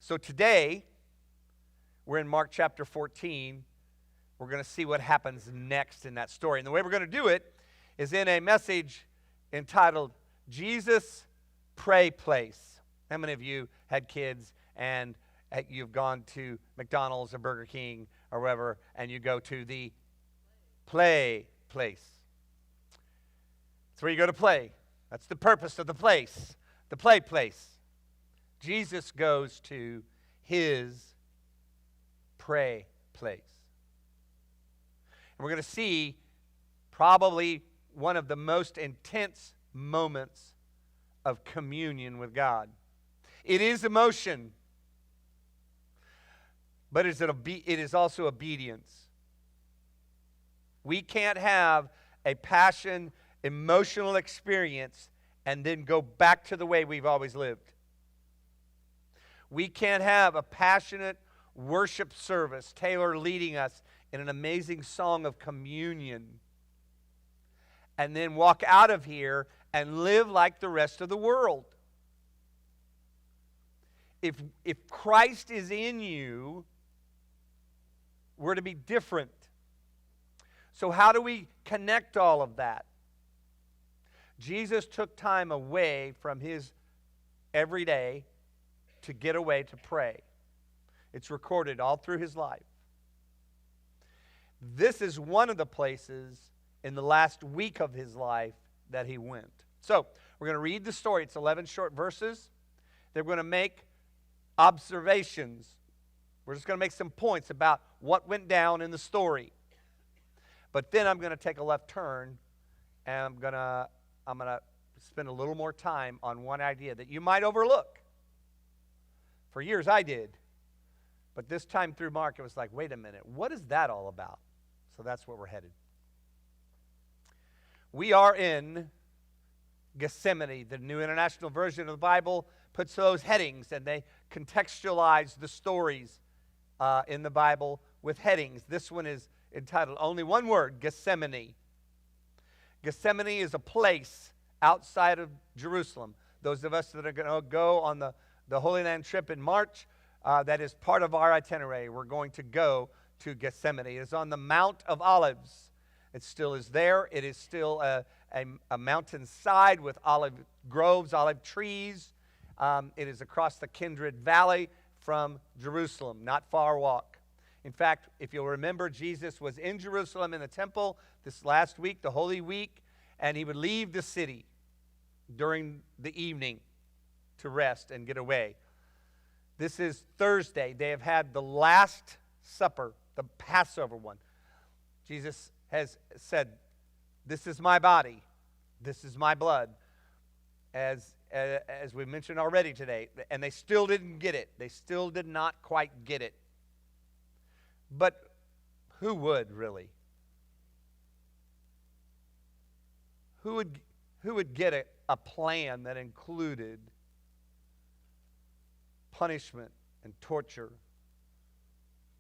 So today, we're in Mark chapter 14. We're going to see what happens next in that story. And the way we're going to do it is in a message entitled, Jesus Pray Place. How many of you had kids and you've gone to McDonald's or Burger King or wherever, and you go to the play place? That's where you go to play. That's the purpose of the place, the play place. Jesus goes to his pray place. And we're going to see probably one of the most intense moments of communion with God. It is emotion, but it is also obedience. We can't have a passion, emotional experience and then go back to the way we've always lived. We can't have a passionate worship service, Taylor leading us in an amazing song of communion, and then walk out of here and live like the rest of the world. If Christ is in you, we're to be different. So how do we connect all of that? Jesus took time away from his everyday to get away to pray. It's recorded all through his life. This is one of the places in the last week of his life that he went. So, we're going to read the story. It's 11 short verses. They're going to make observations. We're just going to make some points about what went down in the story. But then I'm going to take a left turn, and I'm going to spend a little more time on one idea that you might overlook. For years I did. But this time through Mark, it was like, wait a minute, what is that all about? So that's where we're headed. We are in Gethsemane. The New International Version of the Bible puts those headings, and they contextualize the stories in the Bible with headings. This one is entitled, only one word, Gethsemane. Gethsemane is a place outside of Jerusalem. Those of us that are going to go on the Holy Land trip in March, that is part of our itinerary. We're going to go to Gethsemane. It is on the Mount of Olives. It still is there. It is still a mountainside with olive groves, olive trees. It is across the Kindred Valley from Jerusalem, not far walk. In fact, if you'll remember, Jesus was in Jerusalem in the temple this last week, the Holy Week, and he would leave the city during the evening to rest and get away. This is Thursday. They have had the Last Supper, the Passover one. Jesus has said, this is my body, this is my blood, as we mentioned already today. And they still didn't get it. They still did not quite get it. But who would really? Who would get a plan that included punishment and torture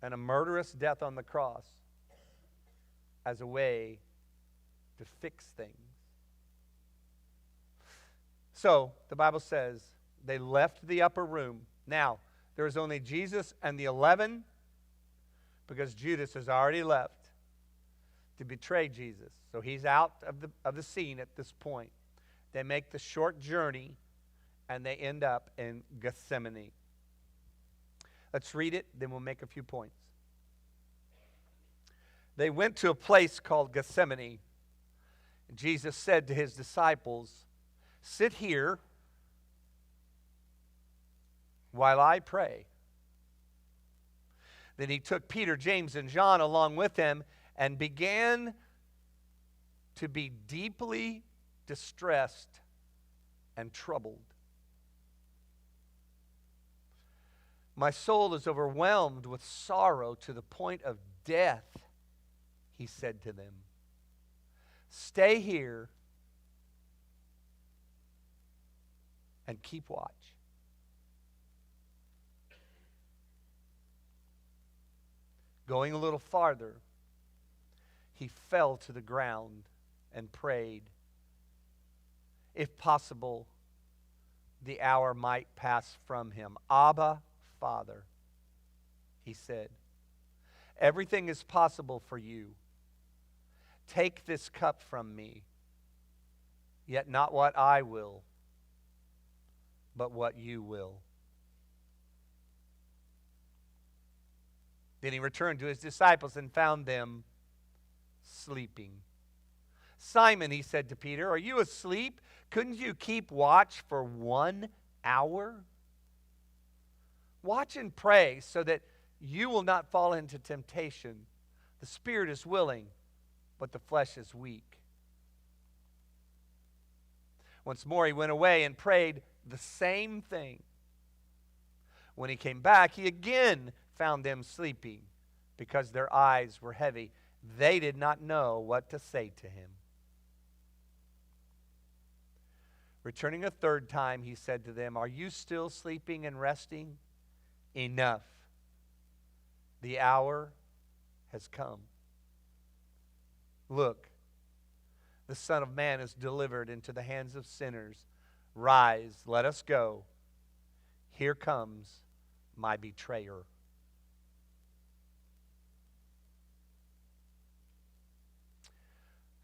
and a murderous death on the cross as a way to fix things? So, the Bible says they left the upper room. Now, there was only Jesus and the 11 because Judas has already left to betray Jesus. So he's out of the scene at this point. They make the short journey and they end up in Gethsemane. Let's read it, then we'll make a few points. They went to a place called Gethsemane. Jesus said to his disciples, sit here while I pray. Then he took Peter, James, and John along with him and began to be deeply distressed and troubled. My soul is overwhelmed with sorrow to the point of death, he said to them. Stay here and keep watch. Going a little farther, he fell to the ground and prayed. If possible, the hour might pass from him. Abba, Father, he said, everything is possible for you. Take this cup from me, yet not what I will, but what you will. Then he returned to his disciples and found them sleeping. Simon, he said to Peter, are you asleep? Couldn't you keep watch for 1 hour? Watch and pray so that you will not fall into temptation. The spirit is willing, but the flesh is weak. Once more he went away and prayed the same thing. When he came back, he again found them sleeping because their eyes were heavy. They did not know what to say to him. Returning a third time, he said to them, are you still sleeping and resting? Enough. The hour has come. Look, the Son of Man is delivered into the hands of sinners. Rise, let us go. Here comes my betrayer.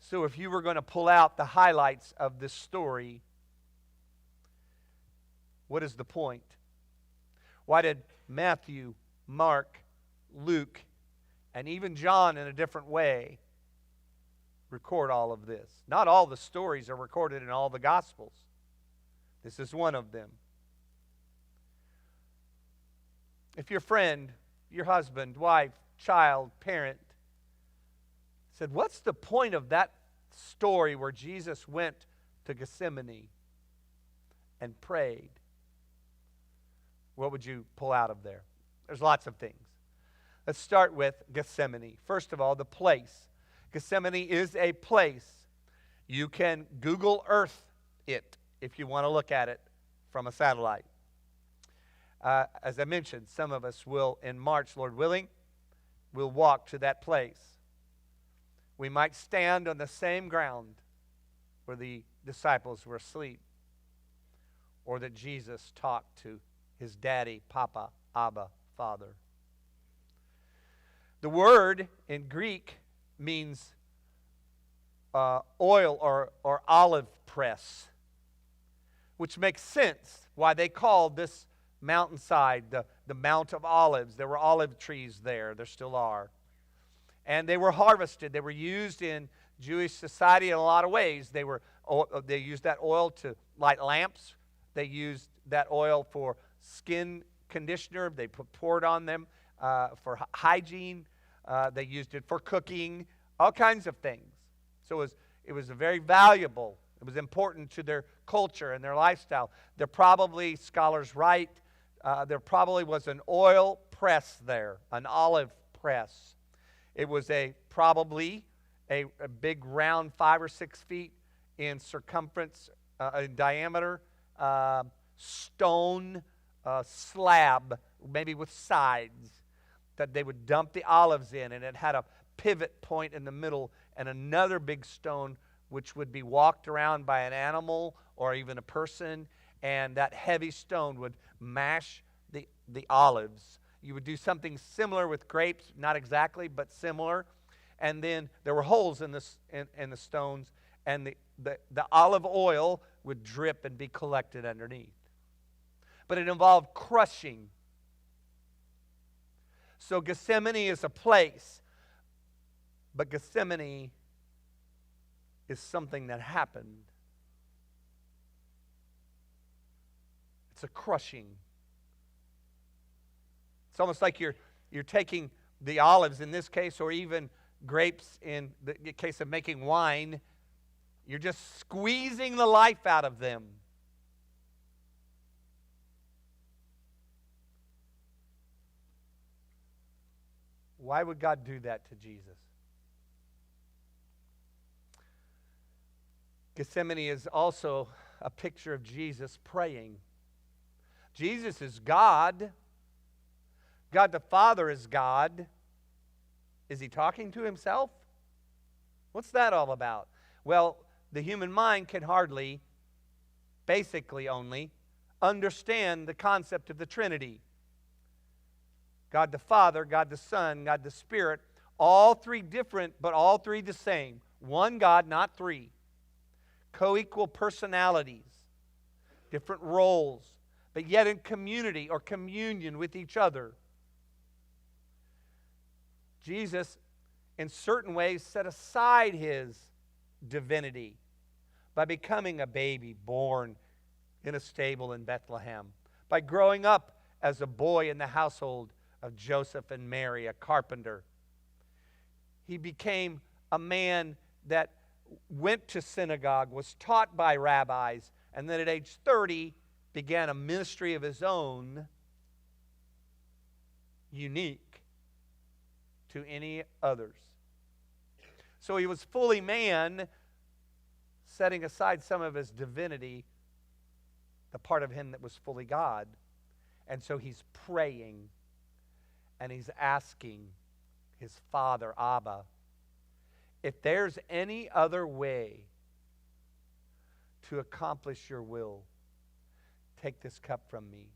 So if you were going to pull out the highlights of this story, what is the point? Why did Matthew, Mark, Luke, and even John in a different way record all of this? Not all the stories are recorded in all the Gospels. This is one of them. If your friend, your husband, wife, child, parent said, what's the point of that story where Jesus went to Gethsemane and prayed? What would you pull out of there? There's lots of things. Let's start with Gethsemane. First of all, the place. Gethsemane is a place. You can Google Earth it if you want to look at it from a satellite. As I mentioned, some of us will, in March, Lord willing, will walk to that place. We might stand on the same ground where the disciples were asleep, or that Jesus talked to his daddy, Papa, Abba, Father. The word in Greek means oil or olive press, which makes sense why they called this mountainside the Mount of Olives. There were olive trees there. There still are. And they were harvested. They were used in Jewish society in a lot of ways. They used that oil to light lamps. They used that oil for skin conditioner. They poured on them for hygiene. They used it for cooking, all kinds of things. So it was very valuable. It was important to their culture and their lifestyle. There probably, scholars write, there probably was an oil press there, an olive press. It was probably a big round 5 or 6 feet in circumference, in diameter, stone slab, maybe with sides, that they would dump the olives in, and it had a pivot point in the middle and another big stone which would be walked around by an animal or even a person, and that heavy stone would mash the olives. You would do something similar with grapes, not exactly, but similar. And then there were holes in the stones, and the olive oil would drip and be collected underneath. But it involved crushing. So Gethsemane is a place, but Gethsemane is something that happened. It's a crushing. It's almost like you're taking the olives in this case, or even grapes in the case of making wine. You're just squeezing the life out of them. Why would God do that to Jesus? Gethsemane is also a picture of Jesus praying. Jesus is God. God the Father is God. Is he talking to himself? What's that all about? Well, the human mind can hardly, basically only, understand the concept of the Trinity. God the Father, God the Son, God the Spirit, all three different, but all three the same. One God, not three. Co-equal personalities, different roles, but yet in community or communion with each other. Jesus, in certain ways, set aside his divinity by becoming a baby born in a stable in Bethlehem, by growing up as a boy in the household of Joseph and Mary, a carpenter. He became a man that went to synagogue, was taught by rabbis, and then at age 30 began a ministry of his own, unique to any others. So he was fully man, setting aside some of his divinity, the part of him that was fully God. And so he's praying, and he's asking his Father, Abba, if there's any other way to accomplish your will, take this cup from me.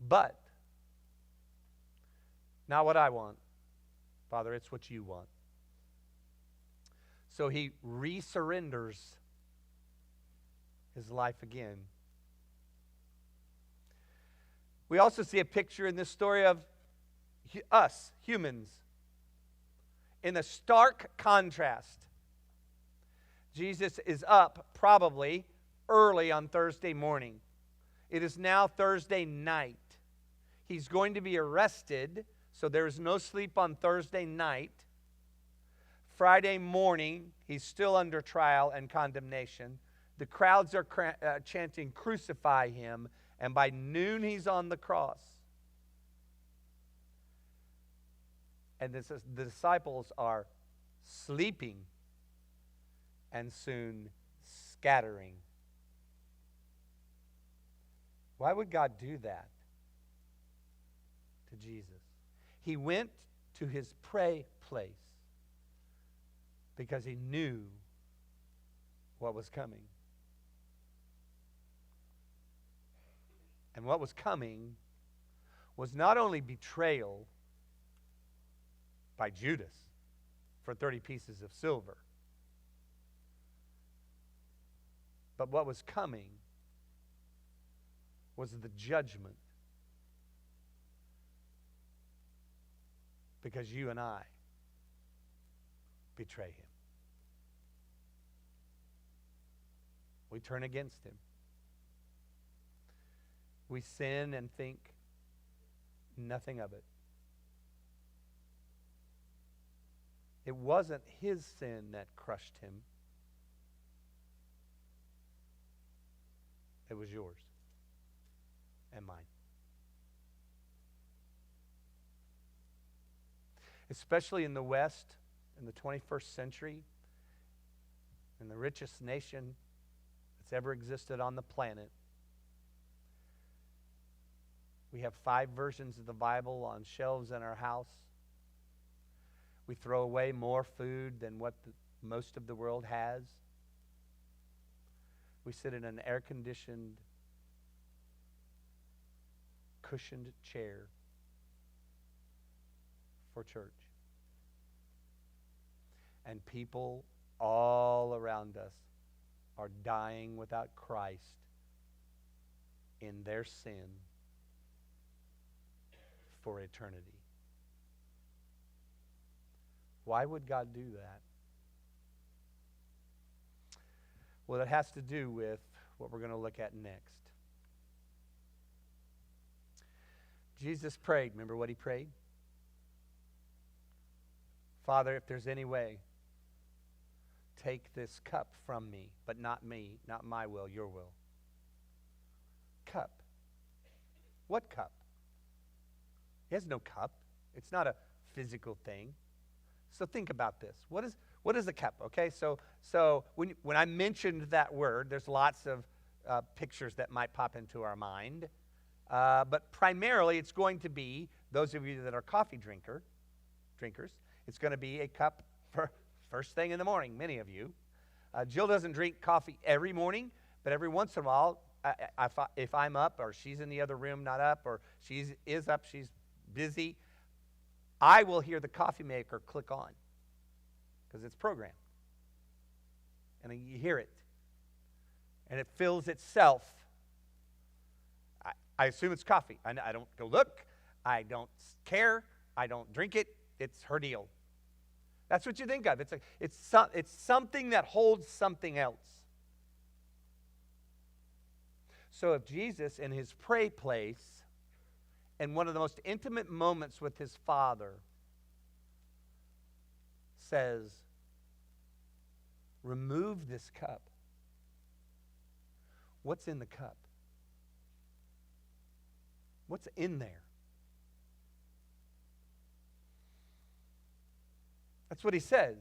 But not what I want, Father, it's what you want. So he resurrenders his life again. We also see a picture in this story of us, humans, in a stark contrast. Jesus is up probably early on Thursday morning. It is now Thursday night. He's going to be arrested, so there is no sleep on Thursday night. Friday morning, he's still under trial and condemnation. The crowds are chanting, "Crucify him," and by noon he's on the cross. And the disciples are sleeping and soon scattering. Why would God do that to Jesus? He went to his pray place because he knew what was coming. And what was coming was not only betrayal by Judas for 30 pieces of silver, but what was coming was the judgment, because you and I betray him. We turn against him. We sin and think nothing of it. It wasn't his sin that crushed him. It was yours and mine. Especially in the West, in the 21st century, in the richest nation that's ever existed on the planet. We have 5 versions of the Bible on shelves in our house. We throw away more food than what most of the world has. We sit in an air-conditioned, cushioned chair for church. And people all around us are dying without Christ in their sin for eternity. Why would God do that? Well, it has to do with what we're going to look at next. Jesus prayed. Remember what he prayed? Father, if there's any way, take this cup from me, but not me, not my will, your will. Cup. What cup? He has no cup. It's not a physical thing. So think about this. What is a cup? Okay, so when I mentioned that word, there's lots of pictures that might pop into our mind. But primarily, it's going to be, those of you that are coffee drinkers, it's going to be a cup for first thing in the morning, many of you. Jill doesn't drink coffee every morning, but every once in a while, if I'm up or she's in the other room not up or she is up, she's busy, I will hear the coffee maker click on because it's programmed. And you hear it. And it fills itself. I assume it's coffee. I don't go look. I don't care. I don't drink it. It's her deal. That's what you think of. It's something that holds something else. So if Jesus in his pray place, in one of the most intimate moments with his Father, says, remove this cup. What's in the cup? What's in there? That's what he says.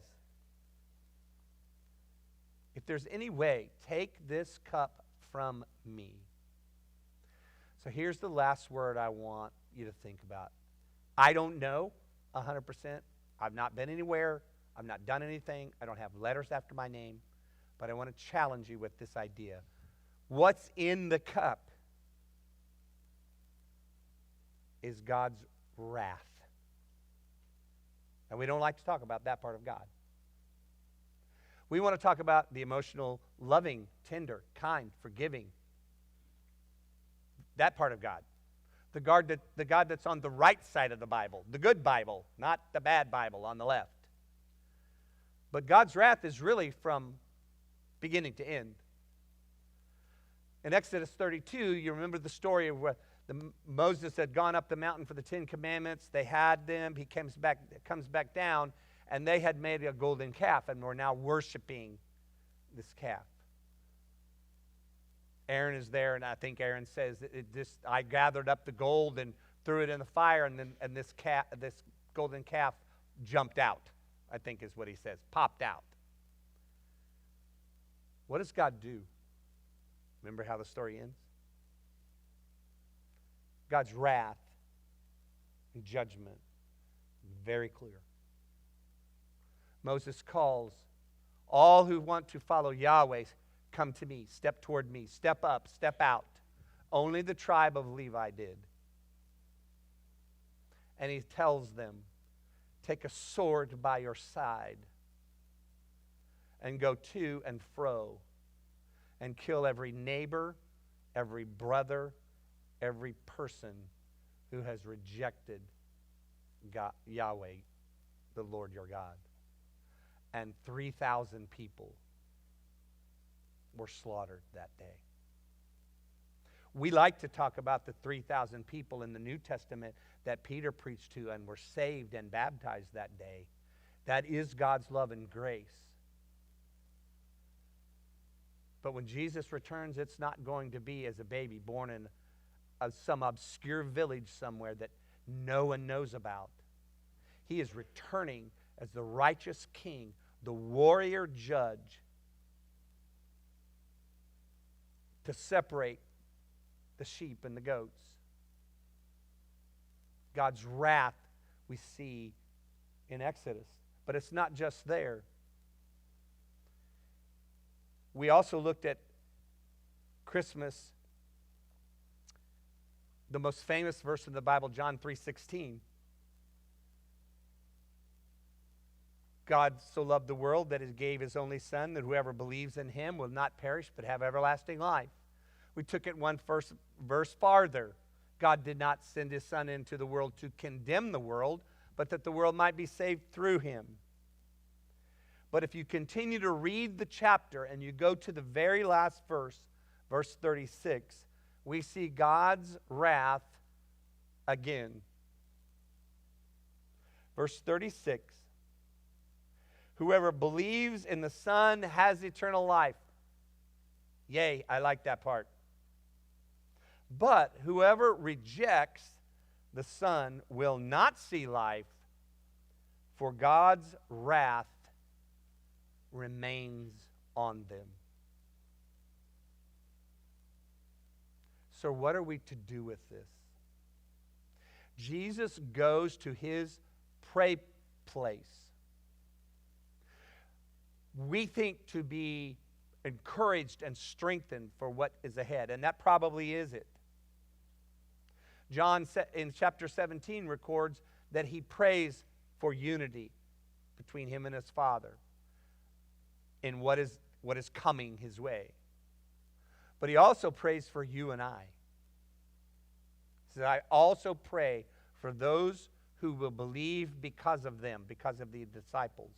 If there's any way, take this cup from me. So here's the last word I want you to think about. I don't know 100%. I've not been anywhere. I've not done anything. I don't have letters after my name. But I want to challenge you with this idea. What's in the cup is God's wrath. And we don't like to talk about that part of God. We want to talk about the emotional, loving, tender, kind, forgiving. That part of God. The God that's on the right side of the Bible. The good Bible, not the bad Bible on the left. But God's wrath is really from beginning to end. In Exodus 32, you remember the story of where Moses had gone up the mountain for the 10 Commandments. They had them. He comes back down, and they had made a golden calf, and were now worshiping this calf. Aaron is there, and I think Aaron says, I gathered up the gold and threw it in the fire, and this golden calf jumped out, I think is what he says, popped out. What does God do? Remember how the story ends? God's wrath and judgment, very clear. Moses calls all who want to follow Yahweh, come to me, step toward me, step up, step out. Only the tribe of Levi did. And he tells them, take a sword by your side and go to and fro and kill every neighbor, every brother, every person who has rejected God, Yahweh, the Lord your God. And 3,000 people were slaughtered that day. We like to talk about the 3,000 people in the New Testament that Peter preached to and were saved and baptized that day. That is God's love and grace. But when Jesus returns, it's not going to be as a baby born in some obscure village somewhere that no one knows about. He is returning as the righteous king, the warrior judge, to separate the sheep and the goats. God's wrath we see in Exodus. But it's not just there. We also looked at Christmas, the most famous verse in the Bible, John 3:16. God so loved the world that he gave his only Son, that whoever believes in him will not perish but have everlasting life. We took it one verse farther. God did not send his Son into the world to condemn the world, but that the world might be saved through him. But if you continue to read the chapter and you go to the very last verse, verse 36, we see God's wrath again. Verse 36, whoever believes in the Son has eternal life. Yay, I like that part. But whoever rejects the Son will not see life, for God's wrath remains on them. So what are we to do with this? Jesus goes to his pray place. We think to be encouraged and strengthened for what is ahead. And that probably is it. John in chapter 17 records that he prays for unity between him and his Father in what is coming his way. But he also prays for you and I. He says, I also pray for those who will believe because of them, because of the disciples.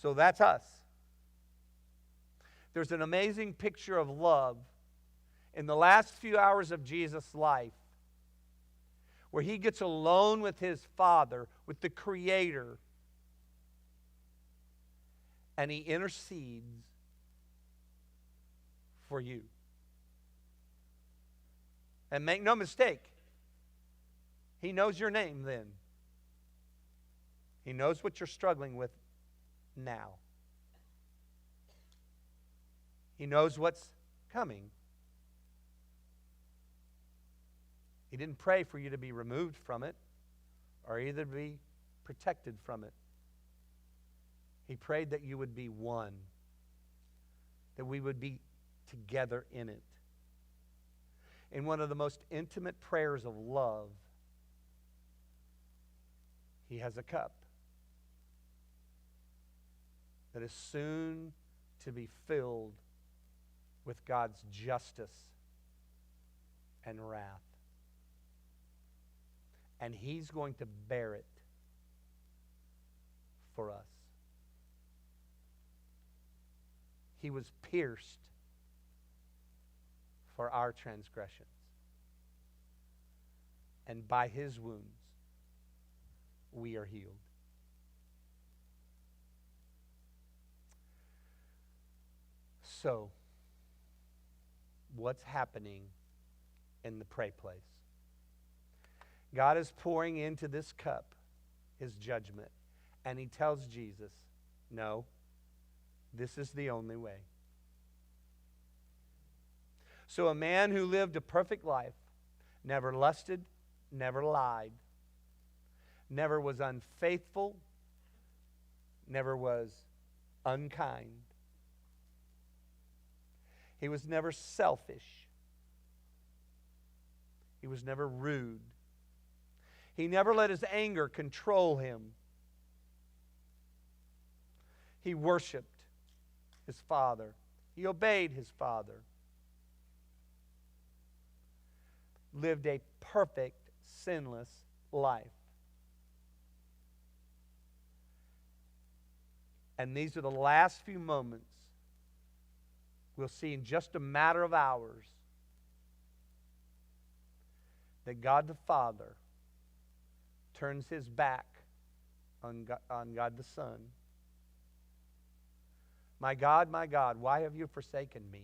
So that's us. There's an amazing picture of love in the last few hours of Jesus' life where he gets alone with his Father, with the Creator, and he intercedes for you. And make no mistake, he knows your name then. He knows what you're struggling with now. He knows what's coming. He didn't pray for you to be removed from it or either be protected from it. He prayed that you would be one, that we would be together in it. In one of the most intimate prayers of love, he has a cup that is soon to be filled with God's justice and wrath. And he's going to bear it for us. He was pierced for our transgressions. And by his wounds, we are healed. So, what's happening in the pray place? God is pouring into this cup his judgment. And he tells Jesus, no, this is the only way. So a man who lived a perfect life, never lusted, never lied, never was unfaithful, never was unkind. He was never selfish. He was never rude. He never let his anger control him. He worshiped his Father. He obeyed his Father. Lived a perfect, sinless life. And these are the last few moments we'll see in just a matter of hours that God the Father turns his back on God the Son. My God, why have you forsaken me?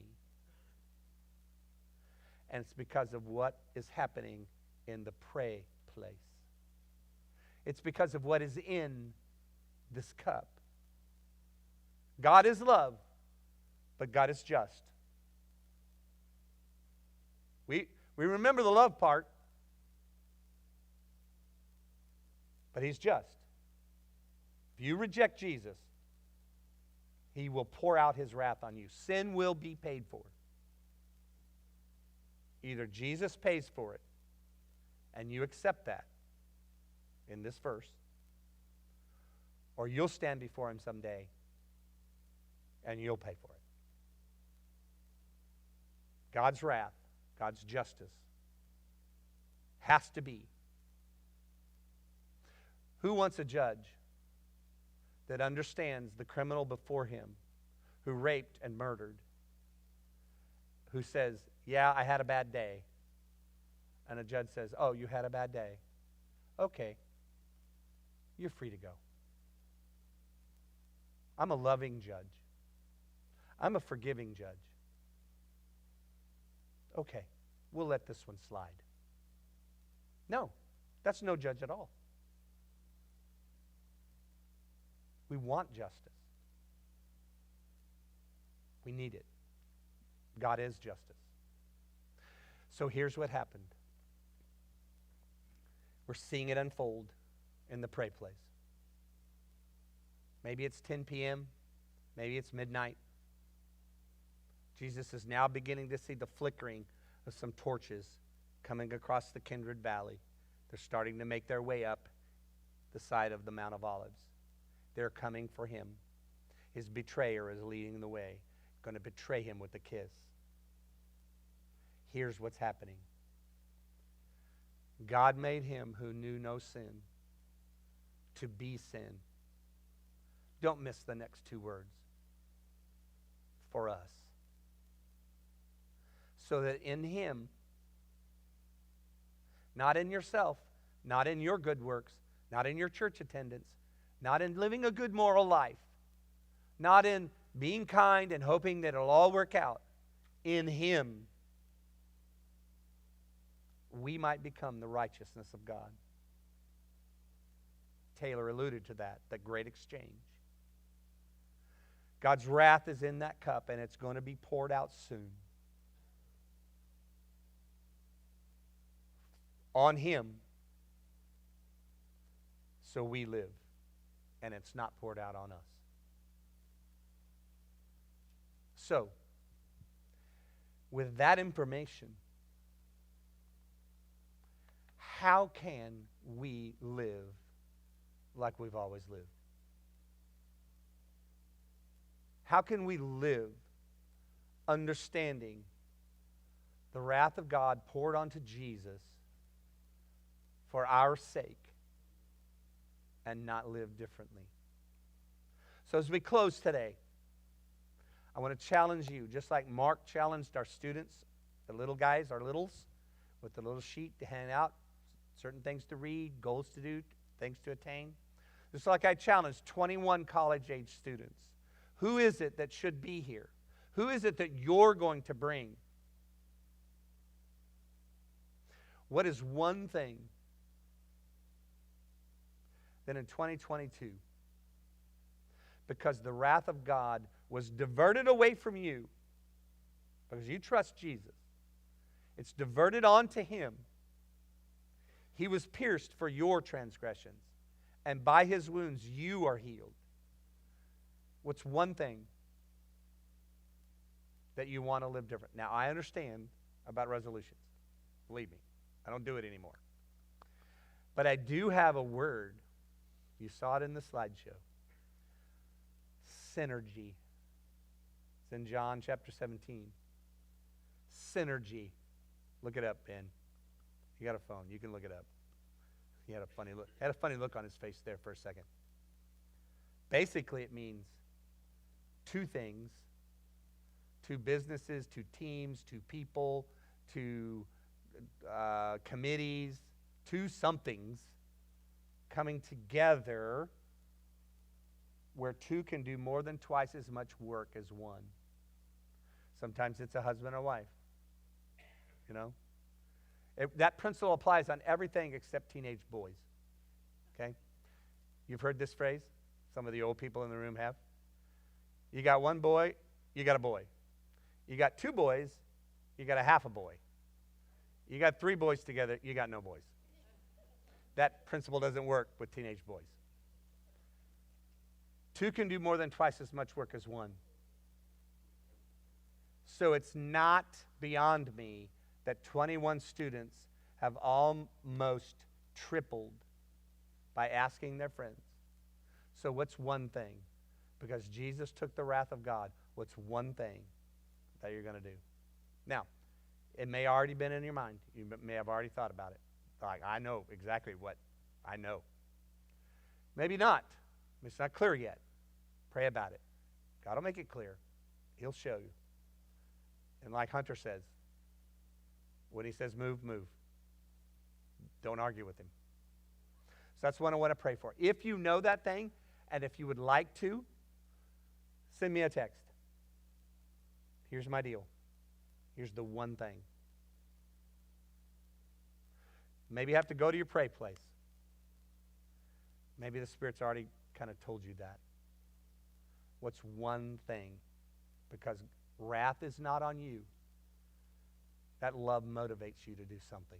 And it's because of what is happening in the pray place. It's because of what is in this cup. God is love, but God is just. We remember the love part, but he's just. If you reject Jesus, he will pour out his wrath on you. Sin will be paid for. Either Jesus pays for it, and you accept that in this verse, or you'll stand before him someday, and you'll pay for it. God's wrath, God's justice has to be. Who wants a judge that understands the criminal before him who raped and murdered, who says, yeah, I had a bad day, and a judge says, oh, you had a bad day? Okay, you're free to go. I'm a loving judge. I'm a forgiving judge. Okay, we'll let this one slide. No, that's no judge at all. We want justice. We need it. God is justice. So here's what happened. We're seeing it unfold in the pray place. Maybe it's 10 p.m. Maybe it's midnight. Jesus is now beginning to see the flickering of some torches coming across the Kindred Valley. They're starting to make their way up the side of the Mount of Olives. They're coming for him. His betrayer is leading the way, going to betray him with a kiss. Here's what's happening. God made him who knew no sin to be sin. Don't miss the next two words. For us. So that in him, not in yourself, not in your good works, not in your church attendance, not in living a good moral life, not in being kind and hoping that it'll all work out, in him, we might become the righteousness of God. Taylor alluded to that, the great exchange. God's wrath is in that cup, and it's going to be poured out soon. On him, so we live, and it's not poured out on us. So, with that information, how can we live like we've always lived? How can we live understanding the wrath of God poured onto Jesus for our sake and not live differently? So as we close today, I want to challenge you, just like Mark challenged our students, the little guys, our littles, with the little sheet to hand out, certain things to read, goals to do, things to attain. Just like I challenged 21 college-age students. Who is it that should be here? Who is it that you're going to bring? What is one thing that in 2022, because the wrath of God was diverted away from you, because you trust Jesus, it's diverted onto him. He was pierced for your transgressions, and by his wounds you are healed. What's one thing that you want to live different? Now, I understand about resolutions. Believe me, I don't do it anymore. But I do have a word. You saw it in the slideshow. Synergy. It's in John chapter 17. Synergy. Look it up, Ben. You got a phone. You can look it up. He had a funny look on his face there for a second. Basically, it means two things, two businesses, two teams, two people, two committees, two somethings coming together where two can do more than twice as much work as one. Sometimes it's a husband or wife. You know? That principle applies on everything except teenage boys. Okay? You've heard this phrase? Some of the old people in the room have. You got one boy, you got a boy. You got two boys, you got a half a boy. You got three boys together, you got no boys. That principle doesn't work with teenage boys. Two can do more than twice as much work as one. So it's not beyond me that 21 students have almost tripled by asking their friends. So what's one thing? Because Jesus took the wrath of God, what's one thing that you're going to do? Now, it may already been in your mind. You may have already thought about it. Like, I know exactly what I know. Maybe not. It's not clear yet. Pray about it. God will make it clear. He'll show you. And like Hunter says, when he says move, move. Don't argue with him. So that's what I want to pray for. If you know that thing, and if you would like to, send me a text. Here's my deal. Here's the one thing. Maybe you have to go to your pray place. Maybe the Spirit's already kind of told you that. What's one thing? Because wrath is not on you. That love motivates you to do something.